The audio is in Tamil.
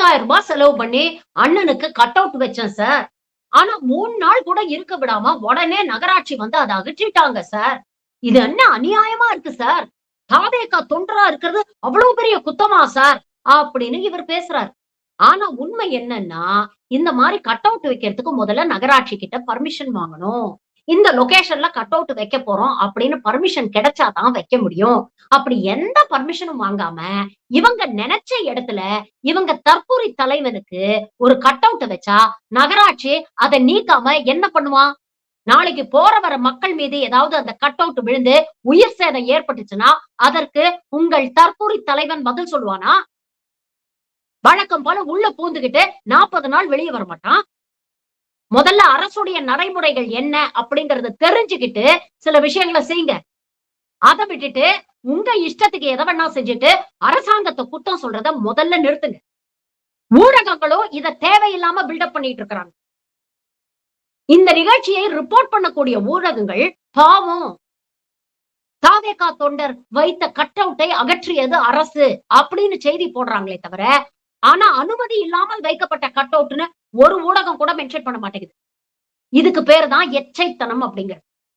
10,000 ரூபாய் செலவு பண்ணி அண்ணனுக்கு கட் அவுட் வச்சேன் சார். ஆனா 3 நாள் கூட இருக்க விடாம உடனே நகராட்சி வந்து அத அகற்றிட்டாங்க சார். இது என்ன அநியாயமா இருக்கு சார். தாவேகா தொண்டரா இருக்கிறது அவ்வளவு பெரிய குத்தமா சார் அப்படின்னு இவர் பேசுறாரு. ஆனா உண்மை என்னன்னா, இந்த மாரி கட் அவுட் வைக்கிறதுக்கு முதல்ல நகராட்சி கிட்ட பர்மிஷன் வாங்கணும். இந்த லொகேஷன்ல கட் அவுட் வைக்க போறோம் அப்படின்னு பர்மிஷன் கிடைச்சா தான் வைக்க முடியும். அப்படி எந்த பர்மிஷனும் வாங்காம, இவங்க நெனச்ச இடத்துல இவங்க தற்கூரி தலைவனுக்கு ஒரு கட் அவுட் வச்சா, நகராட்சி அத நீக்காம என்ன பண்ணுவான்? நாளைக்கு போற வர மக்கள் மீது ஏதாவது அந்த கட் அவுட் விழுந்து உயிர் சேதம் ஏற்பட்டுச்சுன்னா, அதற்கு உங்கள் தற்கூரி தலைவன் பதில் சொல்லுவானா? வழக்கம் போல உள்ள பூந்துகிட்டு 40 நாள் வெளிய வரமாட்டான். முதல்ல அரசுடைய நடைமுறைகள் என்ன அப்படிங்கறத தெரிஞ்சுக்கிட்டு சில விஷயங்கள செய்யுங்க. அத விட்டுட்டு உங்க இஷ்டத்துக்கு எத வேணா செஞ்சுட்டு அரசாங்கத்த குத்தம் சொல்றத முதல்ல நிறுத்துங்க. ஊடகங்களும் இத தேவையில்லாம பில்டப் பண்ணிட்டு இருக்காங்க. இந்த நிகழ்ச்சியை ரிப்போர்ட் பண்ணக்கூடிய ஊடகங்கள் பாவம் தாவேகா தொண்டர் வைத்த கட் அவுட்டை அகற்றியது அரசு அப்படின்னு செய்தி போடுறாங்களே தவிர, ஆனா அனுமதி இல்லாமல் வைக்கப்பட்ட கட் அவுட்ன்னு ஒரு ஊடகம் கூட மென்ஷன் பண்ண மாட்டேங்குது. இதுக்கு பேரு தான் எச்சைத்தனம் அப்படிங்கிறது.